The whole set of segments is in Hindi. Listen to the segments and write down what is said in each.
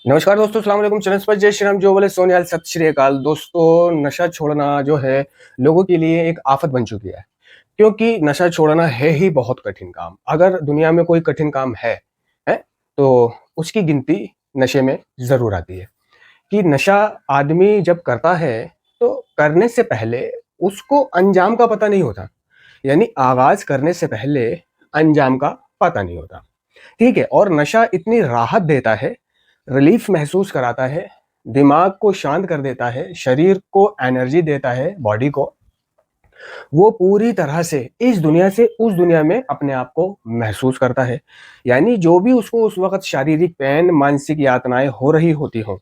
नमस्कार दोस्तों, अस्सलाम वालेकुम। चैनल पर जय श्री राम, जो बोले सोनियाल, सत श्री अकाल। दोस्तों, नशा छोड़ना जो है लोगों के लिए एक आफत बन चुकी है, क्योंकि नशा छोड़ना है ही बहुत कठिन काम। अगर दुनिया में कोई कठिन काम है तो उसकी गिनती नशे में ज़रूर आती है। कि नशा आदमी जब करता है तो करने से पहले उसको अंजाम का पता नहीं होता। यानी आगाज़ करने से पहले अंजाम का पता नहीं होता। ठीक है? और नशा इतनी राहत देता है, रिलीफ महसूस कराता है, दिमाग को शांत कर देता है, शरीर को एनर्जी देता है, बॉडी को। वो पूरी तरह से इस दुनिया से उस दुनिया में अपने आप को महसूस करता है। यानी जो भी उसको उस वक़्त शारीरिक पेन, मानसिक यातनाएँ हो रही होती हों,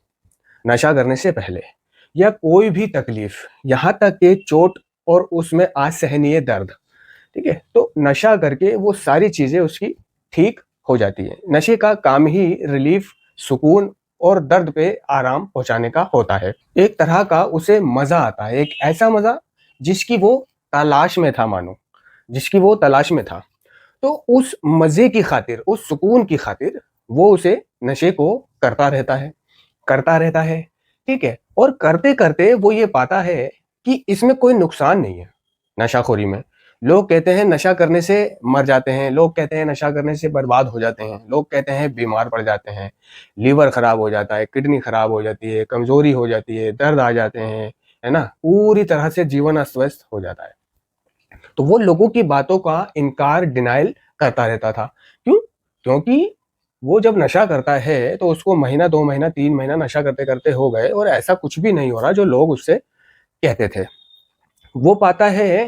नशा करने से पहले, या कोई भी तकलीफ़, यहाँ तक कि चोट और उसमें असहनीय दर्द, ठीक है? तो नशा करके वो सारी चीज़ें उसकी ठीक हो जाती हैं। नशे का काम ही रिलीफ़, सुकून और दर्द पे आराम पहुँचाने का होता है। एक तरह का उसे मज़ा आता है, एक ऐसा मज़ा जिसकी वो तलाश में था मानो, जिसकी वो तलाश में था। तो उस मज़े की खातिर, उस सुकून की खातिर वो उसे नशे को करता रहता है, करता रहता है, ठीक है? और करते-करते वो ये पाता है कि इसमें कोई नुकसान नहीं है, नशाखोरी में। लोग कहते हैं नशा करने से मर जाते हैं, लोग कहते हैं नशा करने से बर्बाद हो जाते हैं, लोग कहते हैं बीमार पड़ जाते हैं, लीवर खराब हो जाता है, किडनी खराब हो जाती है, कमज़ोरी हो जाती है, दर्द आ जाते हैं, है ना? पूरी तरह से जीवन अस्त-व्यस्त हो जाता है। तो वो लोगों की बातों का इनकार, डिनायल करता रहता था। क्यों? क्योंकि वो जब नशा करता है तो उसको महीना, 2 महीना, 3 महीना नशा करते-करते हो गए और ऐसा कुछ भी नहीं हो रहा जो लोग उससे कहते थे। वो पाता है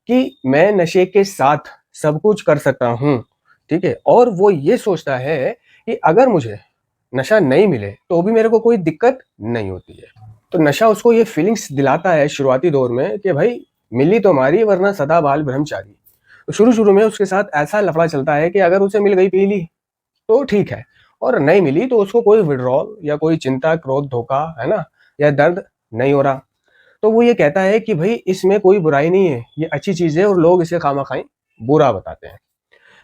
कि मैं नशे के साथ सब कुछ कर सकता हूँ, ठीक है? और वो ये सोचता है कि अगर मुझे नशा नहीं मिले तो भी मेरे को कोई दिक्कत नहीं होती है। तो नशा उसको ये फीलिंग्स दिलाता है शुरुआती दौर में कि भाई मिली तो मारी वरना सदाबाल ब्रह्मचारी। तो शुरू-शुरू में उसके साथ ऐसा लफड़ा चलता है कि अगर उसे मिल गई पी ली तो ठीक है, और नहीं मिली तो उसको कोई विथड्रॉल या कोई चिंता, क्रोध, धोखा, है ना? या दर्द नहीं हो रहा। तो वो ये कहता है कि भई इसमें कोई बुराई नहीं है, ये अच्छी चीज़ है और लोग इसे खामा-खाई बुरा बताते हैं।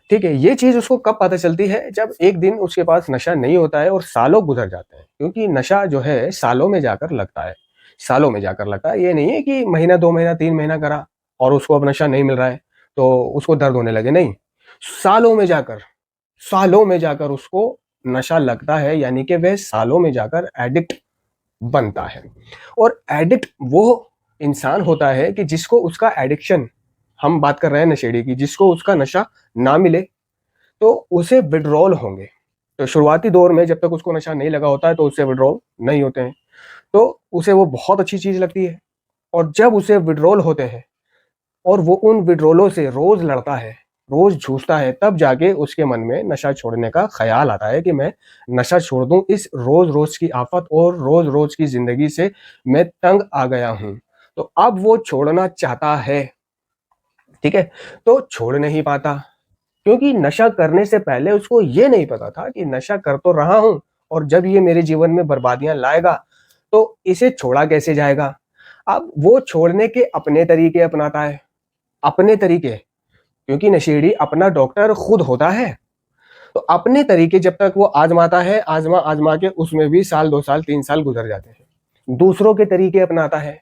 ठीक है? ये चीज़ उसको कब पता चलती है, जब एक दिन उसके पास नशा नहीं होता है और सालों गुज़र जाते हैं। क्योंकि नशा जो है सालों में जाकर लगता है, सालों में जाकर लगता है। ये नहीं है कि महीना, 2 महीना, 3 महीना करा और उसको अब नशा नहीं मिल रहा है, तो उसको दर्द होने लगे, नहीं। सालों में जाकर, सालों में जाकर उसको नशा लगता है, यानी कि वह सालों में जाकर एडिक्ट बनता है। और एडिक्ट वो इंसान होता है कि जिसको उसका एडिक्शन, हम बात कर रहे हैं नशेड़ी की, जिसको उसका नशा ना मिले तो उसे विथड्रॉल होंगे। तो शुरुआती दौर में जब तक उसको नशा नहीं लगा होता है तो उससे विथड्रॉल नहीं होते हैं। तो उसे वो बहुत अच्छी चीज़ लगती है, और जब उसे विथड्रॉल होते हैं और वो उन विथड्रॉलों से रोज़ लड़ता है, रोज़ जूझता है, तब जाके उसके मन में नशा छोड़ने का ख़्याल आता है कि मैं नशा छोड़ दूँ, इस रोज़-रोज़ की आफ़त और रोज़-रोज़ की ज़िंदगी से मैं तंग आ गया हूँ। तो अब वो छोड़ना चाहता है, ठीक है? तो छोड़ नहीं पाता। क्योंकि नशा करने से पहले उसको ये नहीं पता था कि नशा कर तो रहा हूँ और जब ये मेरे जीवन में बर्बादियाँ लाएगा, तो इसे छोड़ा कैसे जाएगा? अब वो छोड़ने के अपने तरीके अपनाता है, अपने तरीके, क्योंकि नशेड़ी अपना डॉक्टर खुद होता है। तो अपने तरीके जब तक वो आज़माता है, आज़मा-आज़मा के उसमें भी साल, 2 साल, 3 साल गुज़र जाते हैं। दूसरों के तरीके अपनाता है।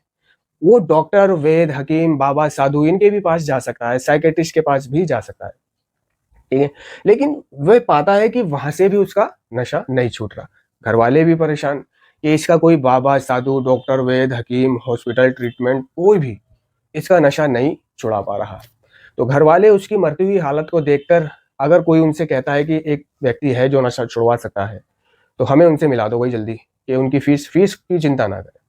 वो डॉक्टर, वैद्य, हकीम, बाबा, साधु इनके भी पास जा सकता है, साइकियाट्रिस्ट के पास भी जा सकता है। ठीक है? लेकिन वह पाता है कि वहाँ से भी उसका नशा नहीं छूट रहा। घरवाले भी परेशान कि इसका कोई बाबा, साधु, डॉक्टर, वैद्य, हकीम, हॉस्पिटल, ट्रीटमेंट कोई भी इसका नशा नहीं छुड़ा पा रहा। तो घरवाले उसकी मरती हुई हालत को देखकर, अगर कोई उनसे कहता है कि एक व्यक्ति है जो नशा छुड़वा सकता है, तो हमें उनसे मिला दो भाई जल्दी, कि उनकी फीस की चिंता ना करें।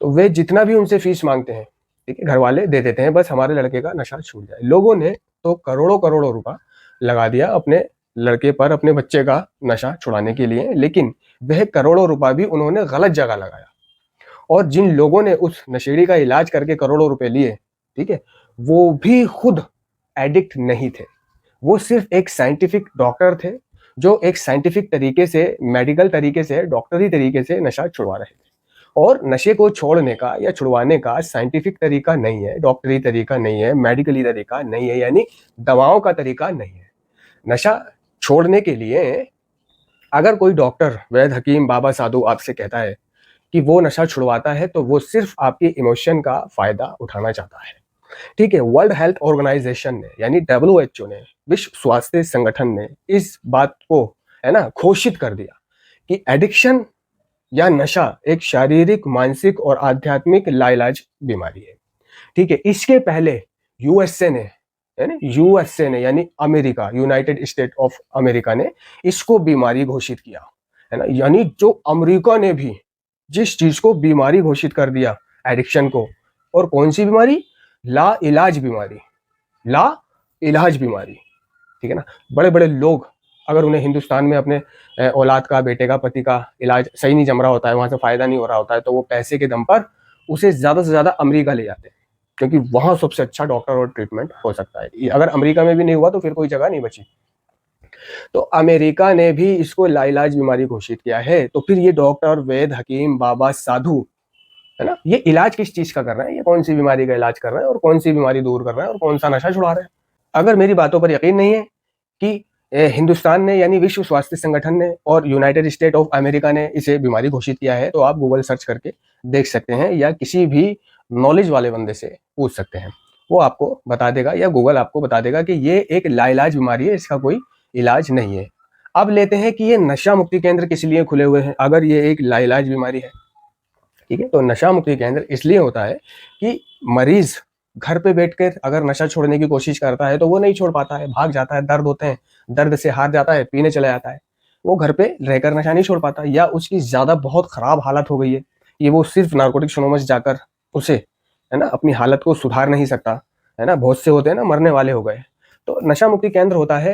तो वे जितना भी उनसे फीस माँगते हैं, ठीक है, घरवाले दे देते हैं, बस हमारे लड़के का नशा छूट जाए। लोगों ने तो करोड़ों-करोड़ों रुपया लगा दिया अपने लड़के पर, अपने बच्चे का नशा छुड़ाने के लिए, लेकिन वह करोड़ों रुपया भी उन्होंने गलत जगह लगाया। और जिन लोगों ने उस नशेड़ी का इलाज करके करोड़ों रुपए लिए, ठीक है, वो भी खुद एडिक्ट नहीं थे। वो सिर्फ़ एक साइंटिफिक डॉक्टर थे, जो एक साइंटिफिक तरीके से, मेडिकल तरीके से, डॉक्टरी तरीके से नशा छुड़वा रहे थे। और नशे को छोड़ने का या छुड़वाने का साइंटिफिक तरीका नहीं है, डॉक्टरी तरीका नहीं है, मेडिकली तरीका नहीं है, यानी दवाओं का तरीका नहीं है। नशा छोड़ने के लिए अगर कोई डॉक्टर, वैद्य, हकीम, बाबा, साधु आपसे कहता है कि वो नशा छुड़वाता है, तो वो सिर्फ आपके इमोशन का फ़ायदा उठाना चाहता है। ठीक है? वर्ल्ड हेल्थ ऑर्गेनाइज़ेशन ने यानी डब्ल्यूएचओ ने, विश्व स्वास्थ्य संगठन ने इस बात को, है ना, घोषित कर दिया कि एडिक्शन या नशा एक शारीरिक, मानसिक और आध्यात्मिक लाइलाज बीमारी है। ठीक है? इसके पहले यूएसए ने, है ना, यूएसए ने यानी America, United state of America ने इसको बीमारी घोषित किया, है ना? यानी जो अमेरिका ने भी जिस चीज को बीमारी घोषित कर दिया, एडिक्शन को, और कौन सी बीमारी? ला इलाज बीमारी, ला इलाज बीमारी। ठीक है ना? बड़े बड़े लोग, अगर उन्हें हिंदुस्तान में अपने औलाद का, बेटे का, पति का इलाज सही नहीं जम रहा होता है, वहां से फायदा नहीं हो रहा होता है, तो वो पैसे के दम पर उसे ज्यादा से ज्यादा अमेरिका ले जाते हैं, क्योंकि वहां सबसे अच्छा डॉक्टर और ट्रीटमेंट हो सकता है। अगर अमेरिका में भी नहीं हुआ तो फिर कोई जगह नहीं बची। तो अमेरिका ने भी इसको लाइलाज बीमारी घोषित किया है। तो फिर ये डॉक्टर, वैद्य, हकीम, बाबा, साधु, है ना, ये इलाज किस चीज का कर रहे हैं? ये कौन सी बीमारी का इलाज कर रहे हैं और कौन सी बीमारी दूर कर रहे हैं और कौन सा नशा छुड़ा रहे हैं? अगर मेरी बातों पर यकीन नहीं है कि हिंदुस्तान ने यानी विश्व स्वास्थ्य संगठन ने और यूनाइटेड स्टेट ऑफ अमेरिका ने इसे बीमारी घोषित किया है, तो आप गूगल सर्च करके देख सकते हैं या किसी भी नॉलेज वाले बंदे से पूछ सकते हैं। वो आपको बता देगा या गूगल आपको बता देगा कि ये एक लाइलाज बीमारी है, इसका कोई इलाज नहीं है। अब लेते हैं कि ये नशा मुक्ति केंद्र किस लिए खुले हुए हैं अगर ये एक लाइलाज बीमारी है। ठीक है? तो नशा मुक्ति केंद्र इसलिए होता है कि मरीज घर पे बैठकर अगर नशा छोड़ने की कोशिश करता है तो वो नहीं छोड़ पाता है, भाग जाता है, दर्द होते हैं, दर्द से हार जाता है, पीने चला जाता है। वो घर पे रहकर नशा नहीं छोड़ पाता, या उसकी ज़्यादा बहुत ख़राब हालत हो गई है, ये वो सिर्फ नारकोटिक्स एनोनिमस जाकर उसे, है ना, अपनी हालत को सुधार नहीं सकता, है ना, बहुत से होते हैं ना मरने वाले हो गए। तो नशा मुक्ति केंद्र होता है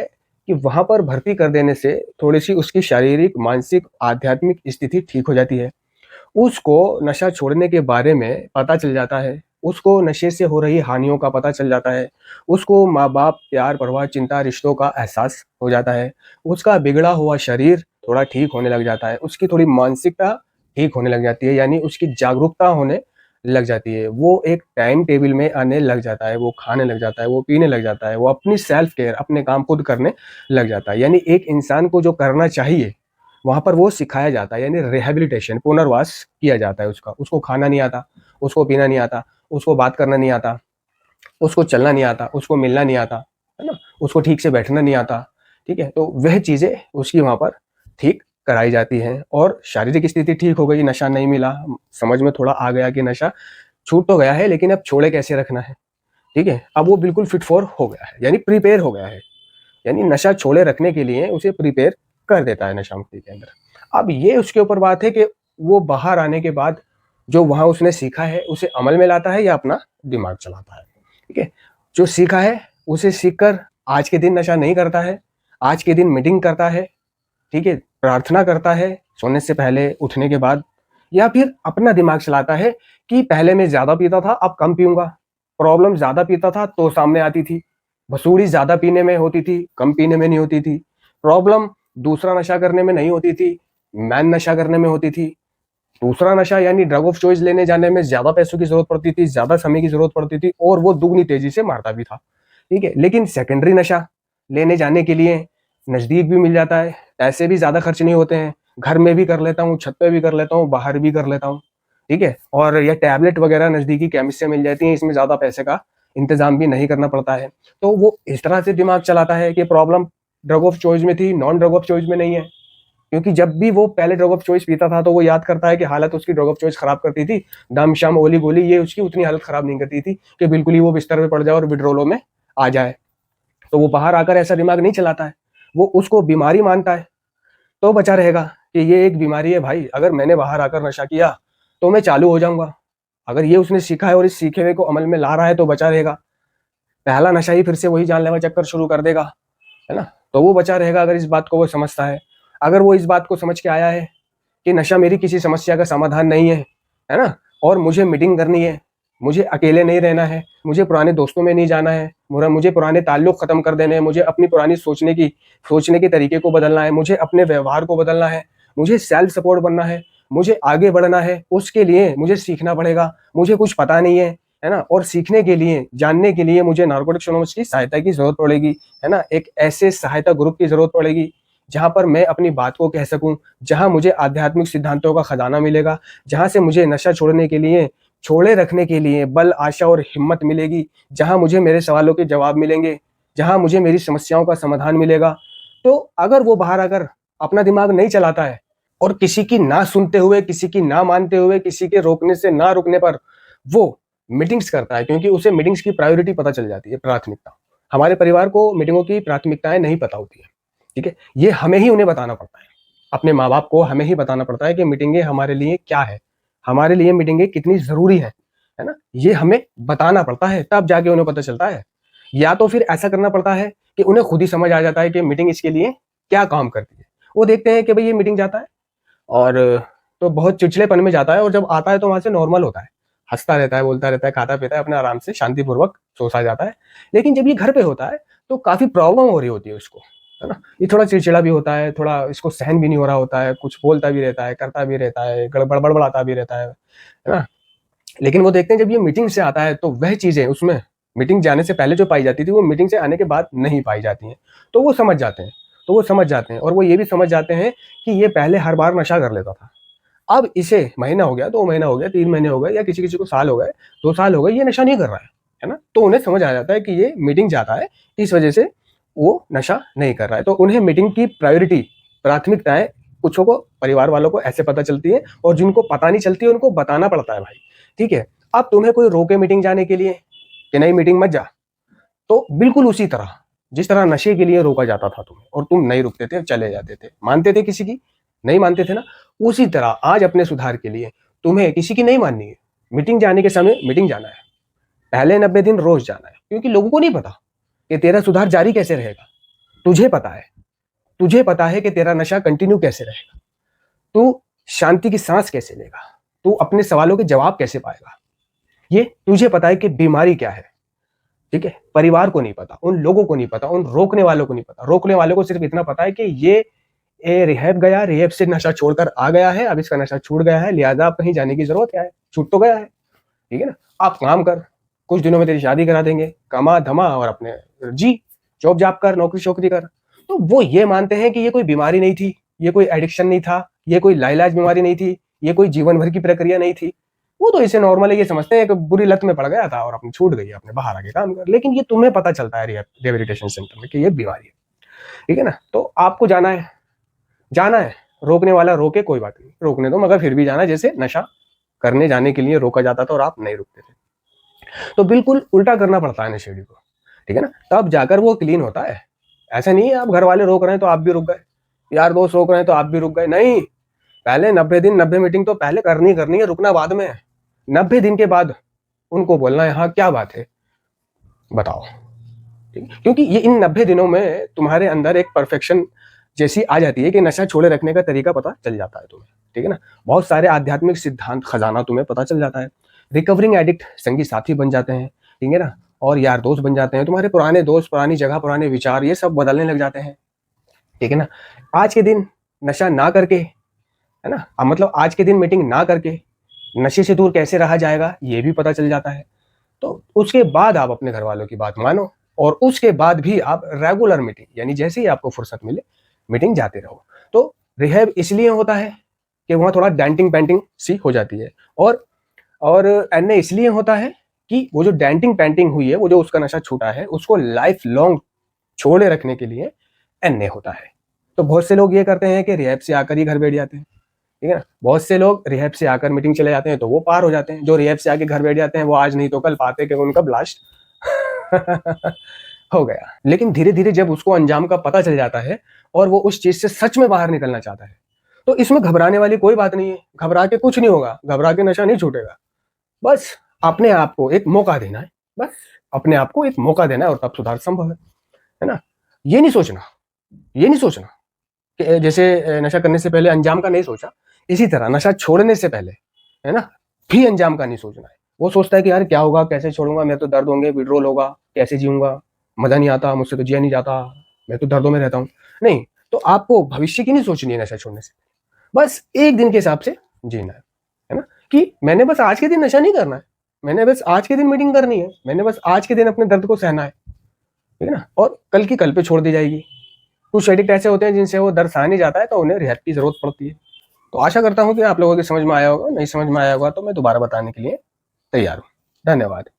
कि वहाँ पर भर्ती कर देने से थोड़ी-सी उसकी शारीरिक, मानसिक, आध्यात्मिक स्थिति ठीक हो जाती है। उसको नशा छोड़ने के बारे में पता चल जाता है, उसको नशे से हो रही हानियों का पता चल जाता है, उसको माँ-बाप, प्यार, परवाह, चिंता, रिश्तों का एहसास हो जाता है, उसका बिगड़ा हुआ शरीर थोड़ा ठीक होने लग जाता है, उसकी थोड़ी मानसिकता ठीक होने लग जाती है, यानी उसकी जागरूकता होने लग जाती है। वो एक टाइम टेबल में आने लग जाता है, वो खाने लग जाता है, वो पीने लग जाता है, वो अपनी सेल्फ केयर, अपने काम खुद करने लग जाता है। यानी एक इंसान को जो करना चाहिए वहाँ पर वो सिखाया जाता है, यानी रिहैबिलिटेशन, पुनर्वास किया जाता है उसका। उसको खाना नहीं आता, उसको पीना नहीं आता, उसको बात करना नहीं आता, उसको चलना नहीं आता, उसको मिलना नहीं आता, है ना? उसको ठीक से बैठना नहीं आता, ठीक है? तो वह चीज़ें उसकी वहाँ पर ठीक कराई जाती हैं और शारीरिक स्थिति ठीक हो गई, नशा नहीं मिला, समझ में थोड़ा आ गया कि नशा छूट तो गया है लेकिन अब छोड़े कैसे रखना है, ठीक है? अब वो बिल्कुल फिट फॉर हो गया है, यानी प्रिपेयर हो गया है। यानी नशा छोड़े रखने के लिए उसे प्रिपेयर कर देता है नशा मुक्ति केंद्र। अब ये उसके ऊपर बात है कि वो बाहर आने के बाद जो वहाँ उसने सीखा है उसे अमल में लाता है या अपना दिमाग चलाता है। ठीक है? जो सीखा है उसे सीखकर आज के दिन नशा नहीं करता है, आज के दिन मीटिंग करता है, ठीक है? प्रार्थना करता है सोने से पहले, उठने के बाद, या फिर अपना दिमाग चलाता है कि पहले मैं ज़्यादा पीता था, अब कम पीऊँगा। प्रॉब्लम ज़्यादा पीता था तो सामने आती थी। वसूली ज़्यादा पीने में होती थी, कम पीने में नहीं होती थी। प्रॉब्लम दूसरा नशा करने में नहीं होती थी, मैन नशा करने में होती थी। दूसरा नशा यानी ड्रग ऑफ चॉइस लेने जाने में ज़्यादा पैसों की ज़रूरत पड़ती थी, ज़्यादा समय की ज़रूरत पड़ती थी और वो दुगनी तेज़ी से मारता भी था। ठीक है? लेकिन सेकेंडरी नशा लेने जाने के लिए नज़दीक भी मिल जाता है, पैसे भी ज़्यादा खर्च नहीं होते हैं, घर में भी कर लेता हूँ, छत पे भी कर लेता हूँ, बाहर भी कर लेता हूँ। ठीक है? और ये टैबलेट वगैरह नज़दीकी केमिस्ट से मिल जाती हैं, इसमें ज़्यादा पैसे का इंतज़ाम भी नहीं करना पड़ता है। तो वो इस तरह से दिमाग चलाता है कि प्रॉब्लम ड्रग ऑफ चॉइस में थी, नॉन ड्रग ऑफ चॉइस में नहीं है। क्योंकि जब भी वो पहले ड्रग ऑफ चॉइस पीता था तो वो याद करता है कि हालत उसकी ड्रग ऑफ चॉइस खराब करती थी, दम शम ओली गोली ये उसकी उतनी हालत खराब नहीं करती थी कि बिल्कुल ही वो बिस्तर पे पड़ जाए और विड्रोलो में आ जाए। तो वो बाहर आकर ऐसा दिमाग नहीं चलाता है, वो उसको बीमारी मानता है, तो बचा रहेगा कि ये एक बीमारी है भाई, अगर मैंने बाहर आकर नशा किया तो मैं चालू हो जाऊंगा। अगर ये उसने सीखा है और इस सीखे हुए को अमल में ला रहा है तो बचा रहेगा। पहला नशा ही फिर से वही जानलेवा चक्कर शुरू कर देगा, है ना? तो वो बचा रहेगा अगर इस बात को वो समझता है। अगर वो इस बात को समझ के आया है कि नशा मेरी किसी समस्या का समाधान नहीं है ना? और मुझे मीटिंग करनी है, मुझे अकेले नहीं रहना है, मुझे पुराने दोस्तों में नहीं जाना है, मुझे पुराने ताल्लुक खत्म कर देने हैं, मुझे अपनी पुरानी सोचने के तरीके को बदलना है, मुझे अपने व्यवहार को बदलना है, मुझे सेल्फ सपोर्ट बनना है, मुझे आगे बढ़ना है, उसके लिए मुझे सीखना पड़ेगा, मुझे कुछ पता नहीं है ना? और सीखने के लिए, जानने के लिए मुझे नारकोटिक्स एनोनिमस की सहायता की ज़रूरत पड़ेगी, है ना? एक ऐसे सहायता ग्रुप की ज़रूरत पड़ेगी जहाँ पर मैं अपनी बात को कह सकूँ, जहाँ मुझे आध्यात्मिक सिद्धांतों का खजाना मिलेगा, जहाँ से मुझे नशा छोड़ने के लिए, छोड़े रखने के लिए बल, आशा और हिम्मत मिलेगी, जहाँ मुझे मेरे सवालों के जवाब मिलेंगे, जहाँ मुझे मेरी समस्याओं का समाधान मिलेगा। तो अगर वो बाहर आकर अपना दिमाग नहीं चलाता है और किसी की ना सुनते हुए, किसी की ना मानते हुए, किसी के रोकने से ना रुकने पर वो मीटिंग्स करता है, क्योंकि उसे मीटिंग्स की प्रायोरिटी पता चल जाती है, प्राथमिकता। हमारे परिवार को मीटिंगों की प्राथमिकताएं नहीं पता होती है, ठीक है? ये हमें ही उन्हें बताना पड़ता है। अपने माँ-बाप को हमें ही बताना पड़ता है कि मीटिंगें हमारे लिए क्या है, हमारे लिए मीटिंगें कितनी ज़रूरी है ना? ये हमें बताना पड़ता है, तब जाके उन्हें पता चलता है। या तो फिर ऐसा करना पड़ता है कि उन्हें खुद ही समझ आ जाता है कि मीटिंग इसके लिए क्या काम करती है। वो देखते हैं कि भई ये मीटिंग जाता है और तो बहुत चिड़चिड़ेपन में जाता है, और जब आता है तो वहाँ से नॉर्मल होता है। हँसता रहता है, बोलता रहता है, खाता-पीता है, अपना आराम से शांतिपूर्वक सो-सा जाता है। लेकिन जब ये घर पे होता है, तो काफ़ी प्रॉब्लम हो रही होती है उसको, है ना? ये थोड़ा चिड़चिड़ा भी होता है, थोड़ा इसको सहन भी नहीं हो रहा होता है, कुछ बोलता भी रहता है, करता भी रहता है, गड़बड़ बड़बड़ाता भी रहता है ना? लेकिन वो देखते हैं जब ये मीटिंग से आता है, तो वह चीज़ें उसमें मीटिंग जाने से पहले जो पाई जाती थी, वो मीटिंग से आने के बाद नहीं पाई जाती हैं। तो वो समझ जाते हैं, और वो ये भी समझ जाते हैं कि ये पहले हर बार नशा कर लेता था। अब इसे महीना हो गया, 2 महीना हो गया, 3 महीने हो गए, या किसी-किसी को साल हो गए, 2 साल हो गए, ये नशा नहीं कर रहा है ना? तो उन्हें समझ आ जाता है कि ये मीटिंग जाता है, इस वजह से वो नशा नहीं कर रहा है। तो उन्हें मीटिंग की प्रायोरिटी, प्राथमिकताएँ कुछों को, परिवार वालों को ऐसे पता चलती है, और जिनको पता नहीं चलती है उनको बताना पड़ता है भाई, ठीक है? अब तुम्हें कोई रोके मीटिंग जाने के लिए कि नहीं मीटिंग मत जा, तो बिल्कुल उसी तरह, जिस तरह नशे के लिए रोका जाता था तुम्हें और तुम नहीं रुकते थे, चले जाते थे, मानते थे किसी की? नहीं मानते थे ना? उसी तरह आज अपने सुधार के लिए तुम्हें किसी की नहीं माननी है। मीटिंग जाने के समय मीटिंग जाना है। पहले 90 दिन रोज जाना है, क्योंकि लोगों को नहीं पता कि तेरा सुधार जारी कैसे रहेगा। तुझे पता है। तुझे पता है कि तेरा नशा कंटिन्यू कैसे रहेगा। तू शांति की सांस कैसे लेगा? तू अपने सवालों के जवाब कैसे पाएगा? ये तुझे पता है कि बीमारी क्या है। ठीक है? परिवार को नहीं पता, उन लोगों को नहीं पता, उन रोकने वालों को नहीं पता। रोकने वालों को सिर्फ इतना पता है कि ये रिहैब गया, रिहैब से नशा छोड़कर आ गया है, अब इसका नशा छूट गया है, लिहाजा अब कहीं जाने की ज़रूरत क्या है? छूट तो गया है, ठीक है ना? आप काम कर, कुछ दिनों में तेरी शादी करा देंगे, कमा-धमा और अपने जी, जॉब-जाप कर, नौकरी-शोकरी कर। तो वो ये मानते हैं कि ये कोई बीमारी नहीं थी, ये कोई एडिक्शन नहीं था, ये कोई लाइलाज बीमारी नहीं थी, ये कोई जीवन भर की प्रक्रिया नहीं थी। वो तो इसे नॉर्मल है, ये समझते हैं कि बुरी लत में पड़ गया था और अपनी छूट गई है, अपने बाहर आके काम कर। लेकिन ये तुम्हें पता चलता है रिहैबिलिटेशन सेंटर में कि ये बीमारी है, ठीक है ना? तो आपको जाना है, रोकने वाला रोके कोई बात नहीं, रोकने दो, मगर फिर भी जाना, जैसे नशा करने जाने के लिए रोका जाता था और आप नहीं रुकते थे। तो बिल्कुल उल्टा करना पड़ता है नशेड़ी को, ठीक है ना? तब जाकर वो क्लीन होता है। ऐसा नहीं है आप घर वाले रोक रहे हैं तो आप भी रुक गए, यार दोस्त रोक रहे हैं तो आप भी रुक गए, नहीं। पहले 90 दिन, 90 मीटिंग तो पहले करनी है, रुकना बाद में है। 90 दिन के बाद उनको बोलना है, हाँ क्या बात है, बताओ, ठीक है? क्योंकि ये इन 90 दिनों में तुम्हारे अंदर एक परफेक्शन जैसी आ जाती है कि नशा छोड़े रखने का तरीका पता चल जाता है तुम्हें, ठीक है ना? बहुत सारे आध्यात्मिक सिद्धांत खजाना तुम्हें पता चल जाता है। रिकवरिंग एडिक्ट संगी साथी बन जाते हैं, ठीक है ना? और यार दोस्त बन जाते हैं। तुम्हारे पुराने दोस्त, पुरानी जगह, पुराने विचार, ये सब बदलने लग जाते हैं, ठीक है ना? आज के दिन नशा ना करके, है ना? मतलब आज के दिन मीटिंग ना करके नशे से दूर कैसे रहा जाएगा, ये भी पता चल जाता है। तो उसके बाद आप अपने घर वालों की बात मानो, और उसके बाद भी आप रेगुलर मीटिंग, यानी जैसे ही आपको फुर्सत मिले मीटिंग जाते रहो। तो रिहैब इसलिए होता है कि वहाँ थोड़ा डेंटिंग पेंटिंग सी हो जाती है, और एनए इसलिए होता है कि वो जो डेंटिंग पेंटिंग हुई है, वो जो उसका नशा छूटा है, उसको लाइफ लॉन्ग छोड़े रखने के लिए एनए होता है। तो बहुत से लोग ये करते हैं कि रिहैब से आकर ही घर बैठ जाते हैं, ठीक है ना? बहुत से लोग रिहैब से आकर मीटिंग चले जाते हैं तो वो पार हो जाते हैं। जो रिहैब से आके घर बैठ जाते हैं, वो आज नहीं तो कल पाते कि उनका ब्लास्ट हो गया। लेकिन धीरे-धीरे जब उसको अंजाम का पता चल जाता है और वो उस चीज़ से सच में बाहर निकलना चाहता है, तो इसमें घबराने वाली कोई बात नहीं है। घबरा के कुछ नहीं होगा, घबरा के नशा नहीं छूटेगा। बस अपने आप को एक मौका देना है, बस अपने आप को एक मौका देना है, और तब सुधार संभव है ना? ये नहीं सोचना कि जैसे नशा करने से पहले अंजाम का नहीं सोचा, इसी तरह नशा छोड़ने से पहले, है ना, भी अंजाम का नहीं सोचना है। वो सोचता है कि यार क्या होगा, कैसे छोड़ूँगा, मेरे तो दर्द होंगे, विथड्रॉल होगा, कैसे जीऊँगा, मज़ा नहीं आता, मुझसे तो जिया नहीं जाता, मैं तो दर्दों में रहता हूँ। नहीं, तो आपको भविष्य की नहीं सोचनी है नशा छोड़ने से। बस 1 दिन के हिसाब से जीना है ना? कि मैंने बस आज के दिन नशा नहीं करना है, मैंने बस आज के दिन मीटिंग करनी है, मैंने बस आज के दिन अपने दर्द को सहना है ना? और कल की कल पे छोड़ दी जाएगी। कुछ एडिक्ट ऐसे होते हैं जिनसे वो डर सहा नहीं जाता है, तो उन्हें रिहैब की ज़रूरत पड़ती है। तो आशा करता हूँ कि आप लोगों की समझ में आया होगा, नहीं समझ में आया होगा तो मैं दोबारा बताने के लिए तैयार हूँ। धन्यवाद।